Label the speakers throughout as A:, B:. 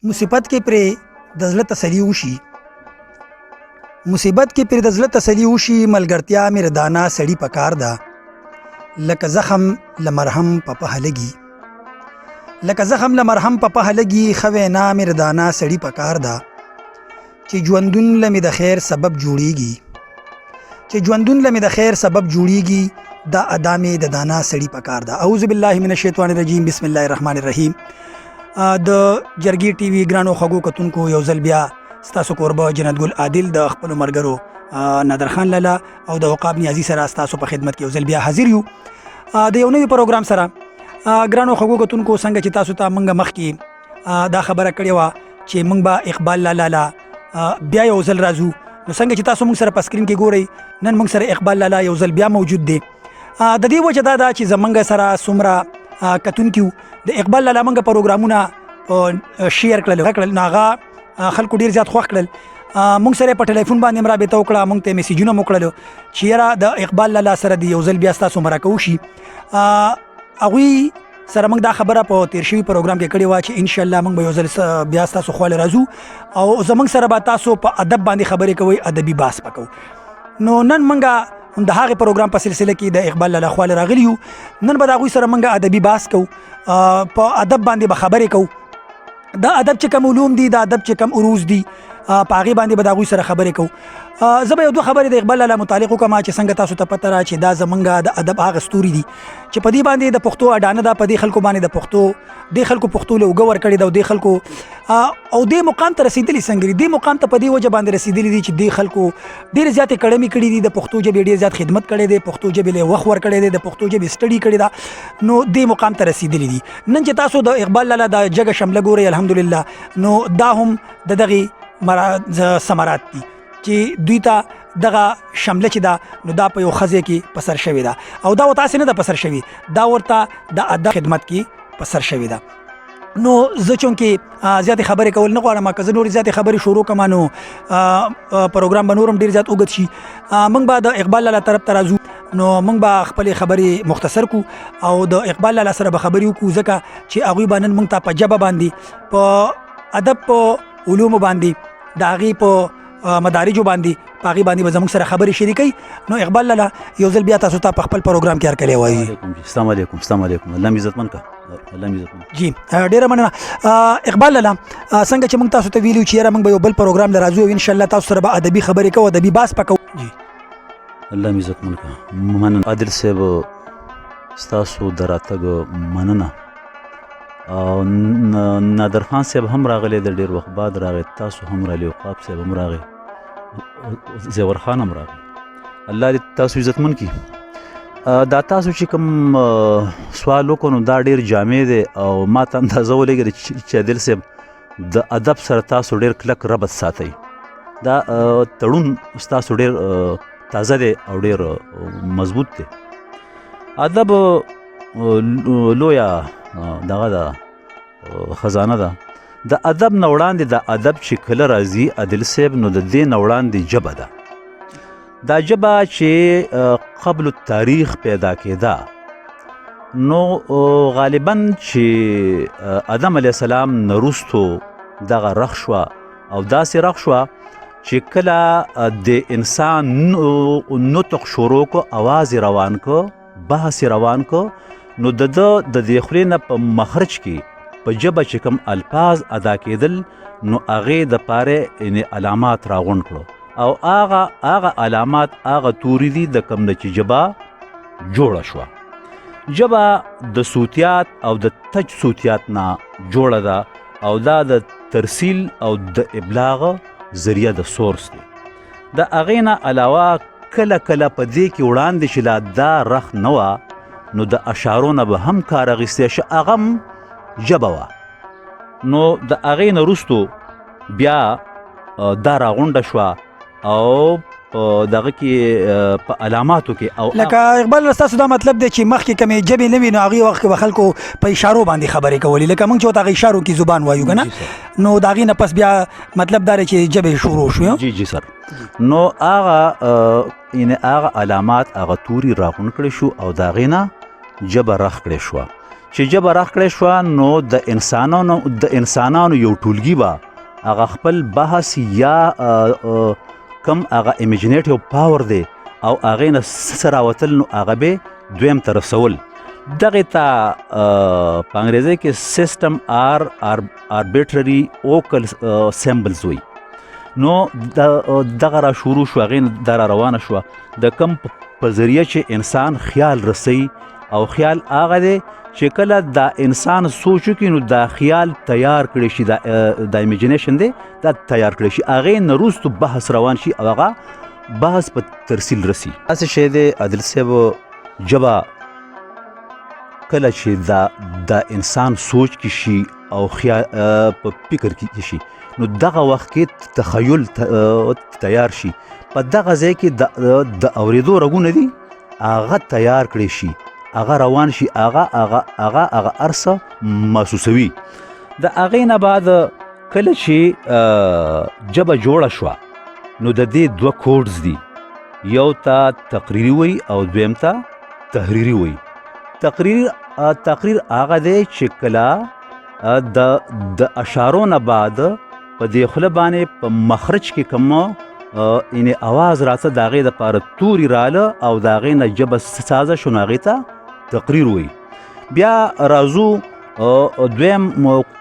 A: مصیبت کې پرې د زړه تسلي وشي مصیبت کې پرې د زړه تسلي وشي ملګرتیا مې ردانا سړی پکار ده لکه زخم لمرهم په په لګي لکه زخم لمرهم په په لګي ښه وینا مې ردانا سړی پکار ده چې ژوندون له مې د خیر سبب جوړیږي دا ادا مې د دانا سړی پکار ده. اعوذ بالله من الشیطان الرجیم بسم الله الرحمن الرحیم. د جرګي ټي وي ګرانو خوږو کتونکو یو ځل بیا ستاسو کوربه جنت ګل عادل د خپلو ملګرو نادر خان لالا او د عقاب نیازي سره ستاسو په خدمت کې یو ځل بیا حاضر یو د یو نوي پروګرام سره. ګرانو خوږو کتونکو څنګه چې تاسو ته موږ مخکې دا خبره کړې وه چې موږ به اقبال لالا بیا یو ځل راځو، نو څنګه چې تاسو موږ سره په سکرین کې ګورئ نن موږ سره اقبال لالا یو ځل بیا موجود دی. د دې وجه دا ده چې زمونږ سره څومره کتونکي د اقبال لالا موږ پروګرامونه شیر کړل نو هغه خلکو ډېر زیات خوښ کړل. موږ سره په ټلیفون باندې رابطه وکړه، موږ ته میسیجونه مو کړل چې یاره د اقبال لالا سره د یو ځل بیا ستاسو مرکه وشي. هغوی سره موږ دا خبره په تیر شوي پروګرام کې کړې وه چې انشاءالله موږ به یو ځل بیا ستاسو خواله راځو او زموږ سره به تاسو په ادب باندې خبرې کوئ، ادبي بحث به کوو. نو نن موږ د هغې پروګرام په سلسله کې د اقبال لالا خواله راغلي یو. نن به د هغوی سره موږ ادبي بحث کوو، په ادب باندې به خبرې کوو. دا ادب چې کم علوم دي، دا ادب چې کم عروض دي، په هغې باندې به د هغوی سره خبرې کوو. زه به یو دوه خبرې د اقبال لالا متعلق وکړم چې څنګه تاسو ته پته را چې دا زمونږ د ادب هغه ستوري دي چې په دې باندې د پښتو اډانه ده، په دې خلکو باندې د پښتو له اوږه ورکړې ده او دې خلکو او دې مقام ته رسېدلي څنګه دي. دې مقام ته په دې وجه باندې رسېدلي دي چې دې خلکو ډېرې زیاتې کړمې کړي دي، د پښتو ژبې ډېر زیات خدمت کړی دی، پښتو ژبې له وخت ورکړی دی، د پښتو ژبې سټډي کړې ده، نو دې مقام ته رسېدلي دي. نن چې تاسو د اقبال لالا د جګه شمله ګورئ الحمدلله، نو دا هم د دغې ثمرات دي چې دوی ته دغه شمله چې ده نو دا په یو ښځې کې په سر شوې ده او دا ورته هسې نه ده په سر شوې، دا ورته د ادب خدمت کې په سر شوې ده. نو زه چونکې زیاتې خبرې کول نه غواړم، که زه نورې زیاتې خبرې شروع کړم نو پروګرام به نور هم ډېر زیات اوږد شي. موږ به د اقبال لالا طرف ته راځو، نو موږ به خپلې خبرې مختصر کړو او د اقبال لالا سره به خبرې وکړو، ځکه چې هغوی به نن موږ ته په ژبه باندې، په ادب، په علومو باندې، د هغې په مدارجو باندې، په هغې باندې به زموږ سره خبرې شریکوي. نو اقبال لالا یو ځل بیا تاسو ته په خپل پروګرام کې هرکلی وایي.
B: السلام علیکم. الله مې عزتمن کا.
A: جی ډېره مننه اقبال لالا. څنګه چې موږ تاسو ته ویلي چې یاره موږ به یو بل پروګرام له راځو او انشاءالله تاسو سره به ادبي خبرې کوو، ادبي بحث به کوو. جی
B: الله مې عزتمن کا. مننه عادل صاحب، ستاسو د راتګ مننه. او نادر خان صاحب هم راغلی، د ډېر وخت بعد راغی، تاسو هم راغلی، عقاب صاحب هم راغی، زیور خان هم راغی. الله دې تاسو عزتمن کړي. دا تاسو چې کوم سوال وکړو نو دا ډېر جامع دی او ما ته اندازه ولګېده چې عادل صاحب د ادب سره تاسو ډېر کلک ربط ساتئ. دا تړون ستاسو ډېر تازه دی او ډېر مضبوط دی. ادب لویه دغه ده، خزانه ده. د ادب نه وړاندې د ادب چې کله راځي عادل صاحب نو د دې نه وړاندې ژبه ده. دا ژبه چې قبل التاریخ پیدا کېده نو غالبا چې آدم علیه السلام نه وروستو دغه رخ شوه او داسې رخ شوه چې کله د انسان نطق شروع کو، اواز روان کو، بحث روان کو، نو د دې خولې نه په مخرج کې په ژبه چې کوم الفاظ ادا کېدل نو هغې دپاره علامات راغونډ کړو او هغه علامات هغه توري دي د کوم نه چې ژبه جوړه شوه. ژبه د صوتیات او د تج صوتیات نه جوړه ده او دا د ترسیل او د ابلاغ ذریعه د سورس دی. د هغې نه علاوه کله کله په دې کې وړاندې چې لا دا رخ نه وه نو د اشعارو نه به هم کار اخیستی شه، هغه هم ژبه وه. نو د هغې نه وروستو بیا دا راغونډه شوه او په دغه کې په علاماتو کې او
A: لکه اقبال ستاسو دا مطلب دی چې مخکې کمې ژبې نه وي نو هغې وخت کې به خلکو په اشارو باندې خبرې کولې، لکه موږ چې ورته هغه اشارو کې زبان وایو که نه، نو د هغې نه پس بیا مطلب دا دی چې ژبې شروع شوې.
B: جی سر. نو هغه علامات، هغه توري راغونډ کړی شو او د هغې نه ژبه رخ کړې شوه. چې ژبه راخکړې شوه نو د انسانانو یو ټولګي به هغه خپل بحث یا کم هغه امیجنیټیو پاور دی او هغې نه څه راوتل نو هغه به دویم ته رسول. دغې ته په انګریزۍ کې سیسټم آربیټرري اوکل سیمبلز وایي. نو دغه را شروع شو، هغې نه دا را روانه شوه د کم په ذریعه چې انسان خیال رسوي او خیال هغه دی چې کله دا انسان سوچ وکړي نو دا خیال تیار کړی شي، دا امیجنیشن دی دا تیار کړی شي، هغې نه وروستو بحث روان شي او هغه بحث په ترسیل رسي. داسې شی دی عادل صاحب، ژبه کله چې دا انسان سوچ کې شي او خیال په فکر کې شي نو دغه وخت کې تخیل تیار شي. په دغه ځای کې د اورېدو رګونه دي هغه تیار کړی شي، هغه روان شي، هغه ارسه محسوسوي. د هغې نه بعد کله چې ژبه جوړه شوه نو د دې دوه کوډز دي، یو ته تقریري وي او دویم ته تحریري وي. تقریر هغه دی چې کله د اشارو نه بعد په دې خوله باندې په مخرج کې کوم یعنې اواز راته د هغې دپاره توري راله او د هغې نه ژبه سازه شو نو هغې ته تقریر وایي. بیا راځو دویم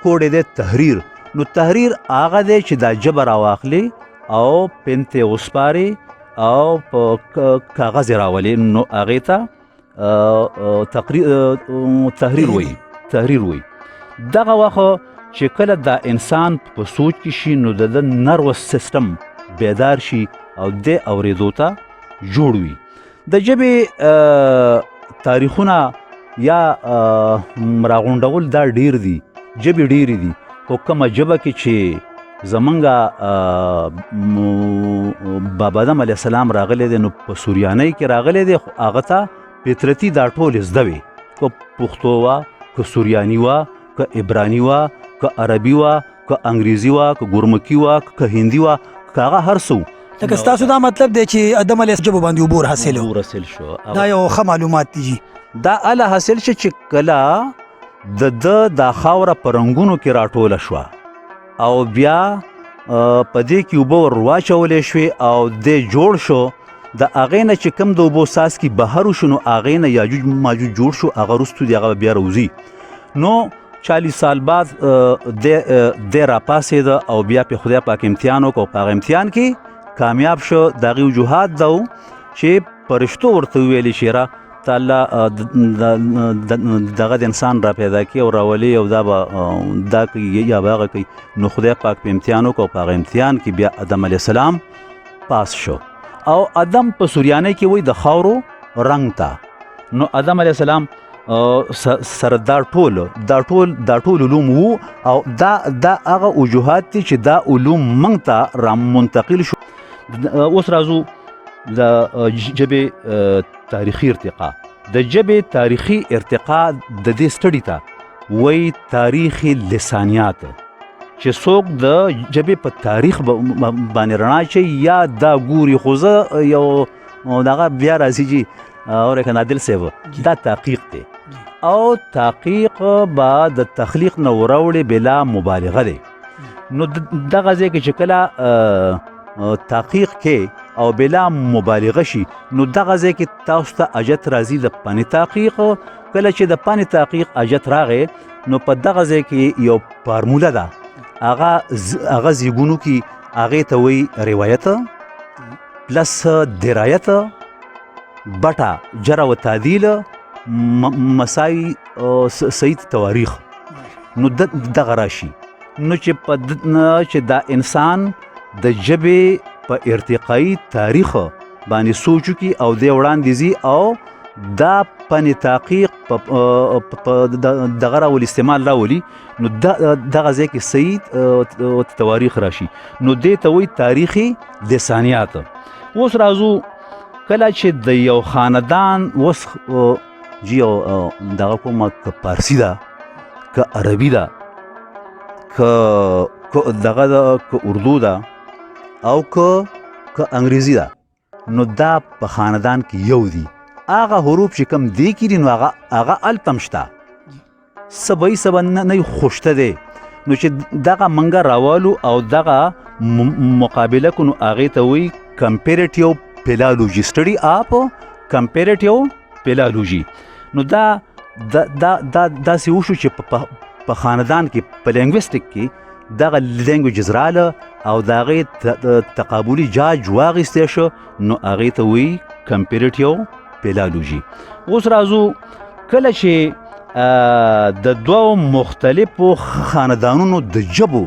B: کوډ یې دی تحریر. نو تحریر هغه دی چې دا ژبه راواخلي او پن ته وسپاري او په کاغذ یې راولي نو هغې ته تحریر وایي. دغه وخت چې کله دا انسان په سوچ کې شي نو د نروس سیستم بیدار شي او د اورېدو ته جوړ وي. د ژبې تاریخونه یا راغونډول دا ډیر دي، ژبې ډیرې دي، خو کومه ژبه کې چې زمونږ بابا آدم علیه السلام راغلی دی نو په سوریانۍ کې راغلی دی، خو هغه ته فطرتي دا ټول زده وي، که پښتو وه، که سوریاني وه، که عبراني وه، که عربي وه، که انګریزي وه، که ګورمکي وه، که هندي وه، که هغه هر څه و.
A: لکه ستاسو دا مطلب دی چې آدم علیه ژبو باندې عبور حاصل
B: شو.
A: دا یو ښه معلومات دي.
B: دا هله حاصل شو چې کله د دا خاوره په رنګونو کې راټوله شوه او بیا په دې کې اوبه ور واچولې شوې او دې جوړ شو. د هغې نه چې کوم د اوبو څاڅکي بهر وشو نو هغې نه یاجوج ماجوج جوړ شو، هغه وروستو د هغه بیا راوځي. نو 40 سال بعد دی راپاڅېده او بیا پې خدای پاک امتحان وکړو، په هغه امتحان کې کامیاب شو. د هغې وجوهات دا و چې فرشتو ورته وویلې چې را ته الله دغه د انسان را پیدا کړي او راولي او دا به دا کوي یا به هغه کوي. نو خدای پاک په امتحان وکړو، په هغه امتحان کې بیا آدم علیه السلام پاس شو. او ادم په سوریانۍ کې وایي د خاورو رنګ ته. نو آدم علیه السلام سره دا ټول علوم وو او دا هغه وجوهات دي چې دا علوم موږ ته را منتقل شو. اوس راځو د ژبې تاریخي ارتقا. د ژبې تاریخي ارتقا د دې سټډي ته وایي تاریخ لسانیات، چې څوک د ژبې په تاریخ باندې رڼا اچوي یا دا ګوري. خو زه یو دغه بیا راځي چې اورې که عادل صاحب دا تحقیق دی او تحقیق به د تخلیق نه وراوړې بلا مبالغه دی. نو دغه ځای کې چې کله تحقیق کې او بلا مبالغه شي نو دغه ځای کې تاسو ته اجت راځي د پن تحقیق. کله چې د پن تحقیق اجت راغی نو په دغه ځای کې یو فارموله ده، هغه زیږونو کې هغې ته وایي روایت پلس درایت بټه جر و تعدیل مساوي صحیح تواریخ. نو دغه راشي نو چې دا انسان د ژبې په ارتقایي تاریخ باندې سوچ وکړي او دی وړاندې ځي او دا پن تحقیق په دغه راولي استعمال راولي نو دغه ځای کې صحیح تواریخ راشي. نو دې ته وایي تاریخي لسانیات. اوس راځو کله چې د یو خاندان اوس جی دغه کومه که پارسي ده که عربي ده که دغه ده که اردو ده او که انګریزي ده نو دا په خاندان کې یو دي. هغه حروف چې کوم دی کې دي نو هغه التم شته سبای سبا نه خوشته دی نو چې دغه منګه راوالو او دغه مقابله کو نو هغې ته وایي کمپیریټیو پیلالوجي سټډي اپ کمپیریټیو پیلالوجي. نو دا داسې وشو چې په خاندان کې په لینګویسټیک کې دغه لینګویجز راله او د هغې تقابلي جاج واخیستی شو نو هغې ته وایي کمپیریټیو پیلالوجي. اوس راځو کله چې د دوو مختلفو خاندانونو د ژبو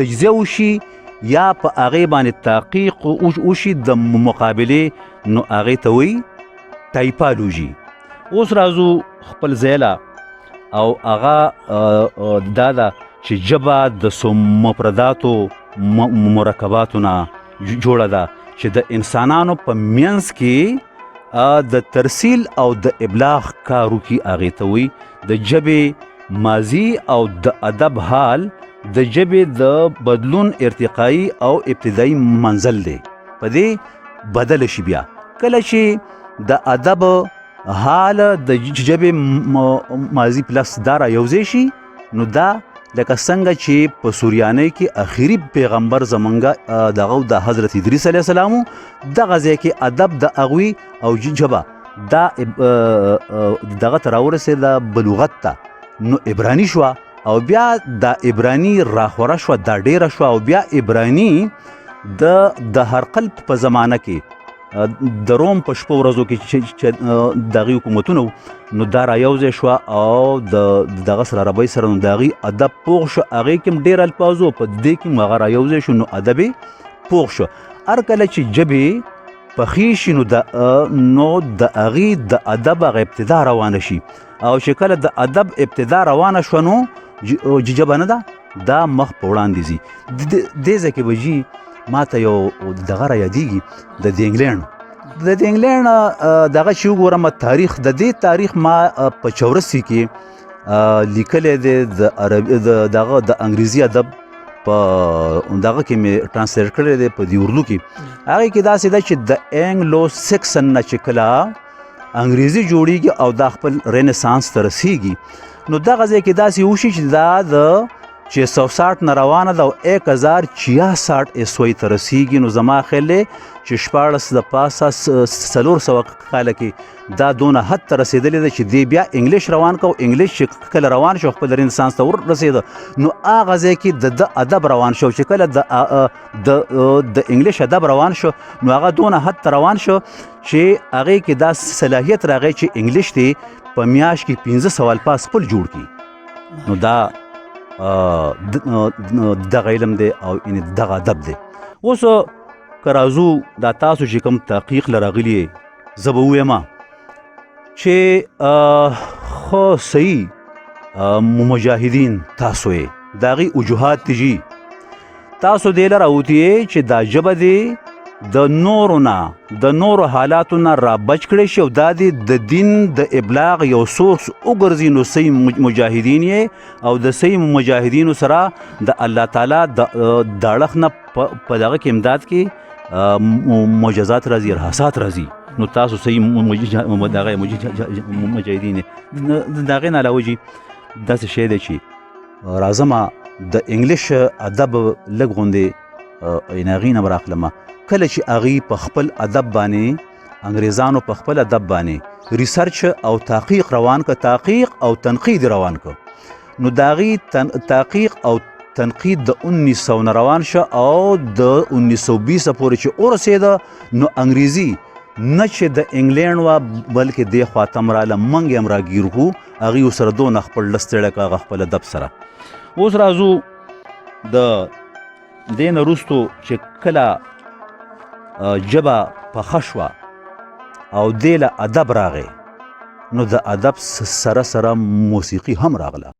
B: تجزیه وشي یا په هغې باندې تحقیق وشي د مقابلې نو هغې ته وایي ټایپالوجي. اوس راځو خپل ځای له او هغه دا ده چې ژبه د څو مفرداتو مرکباتو نه جوړه ده چې د انسانانو په منځ کې د ترسیل او د ابلاغ کار وکړي هغې ته وایي د ژبې ماضي او د ادب حال د ژبې د بدلون ارتقایي او ابتدایي منزل دی په دې بدل شي. بیا کله چې د ادب حال د ژبې ماضي پلس دا رایوځی شي نو دا لکه څنګه چې په سوریانۍ کې اخري پیغمبر زمونږ دغه د حضرت ادریس علیه السلام دغه ځای کې ادب د هغوی او ژبه دا دغه ته راورسېده بلوغت ته نو عبراني شوه او بیا دا عبراني راخوره شوه دا ډیره شوه او بیا عبراني د هرقل په زمانه کې د روم په شپو ورځو کې چې دغه حکومتونه نو دا رايوځای شوه او دغه سره عربۍ سره نو د هغې ادب پوخ شو. هغې کې هم ډېر الفاظ و په دې کې هم هغه رايوځای شو نو ادب یې پوخ شو. هر کله چې ژبې پخې شي نو د هغې د ادب هغه ابتدا روانه شي او چې کله د ادب ابتدا روانه شوه نو ژبه نه ده دا مخ په وړاندې ځي. دې ځای کې به جي ما ته یو دغه رايادېږي د انګلینډ دغه چې وګورم تاریخ د دې تاریخ ما په 84 کې لیکلی دی دغه د انګریزي ادب په دغه کې مې ټرانسلیټ کړی دی په دې اردو کې. هغې کې داسې ده چې د اینګلو سیکسن نه چې کله انګریزي جوړیږي او دا خپل رینسانس ته رسیږي نو دغه ځای کې داسې وشي چې دا د 660 نه روانه ده او 1066 عیسوي ته رسیږي نو زما خیال دی چې 14 د پاسه 400 کاله کې دا دونه حد ته رسېدلی ده چې دی بیا انګلیش روان کو انګلیش چې کله روان شو خپل رنسانس ته ورسېده نو هغه ځای کې د ادب روان شو چې کله د انګلیش ادب روان شو نو هغه دونه حد ته روان شو چې هغې کې دا صلاحیت راغی چې انګلیش دی په میاشت کې 1500 الفاظ خپل جوړ کړي نو دا دغه علم دی او دغه ادب دی. اوس که راځو دا تاسو چې کوم تحقیق له راغلي زه به ووایم چې خو صحیح مجاهدین تاسو یې د هغې وجوهات دي جي تاسو دې له راوتیې چې دا ژبه دی د نورو حالاتو نه رابچ کړی شي او دا د دین د ابلاغ یو سورس وګرځي نو صحیح مجاهدین یې او د صحیح مجاهدینو سره د الله تعالی د اړخ نه په دغه کې امداد کې معجزات راځي ارهاسات راځي نو تاسو صحیح دغه مجاهدین د هغې نه علاوه جي داسې شی دی چې راځمه د انګلیش ادب لږ غوندې هغې نه به راخلمه کله چې هغې په خپل ادب باندې انګریزانو په خپل ادب باندې ریسرچ او تحقیق روان که تحقیق او تنقید روان که نو د هغې تحقیق او تنقید د 1900 نه روان شه او د 1920 پورې چې ورسېده نو انګریزي نه چې د انګلینډ وه بلکې دې خوا ته هم راله موږ یې هم راګیر کړو هغې ورسره دونه خپل لس تړی که هغه خپل ادب سره. اوس راځو د دې نه وروستو چې کله ژبه پخه شوه او دې له ادب راغی نو د ادب سره موسیقي هم راغله.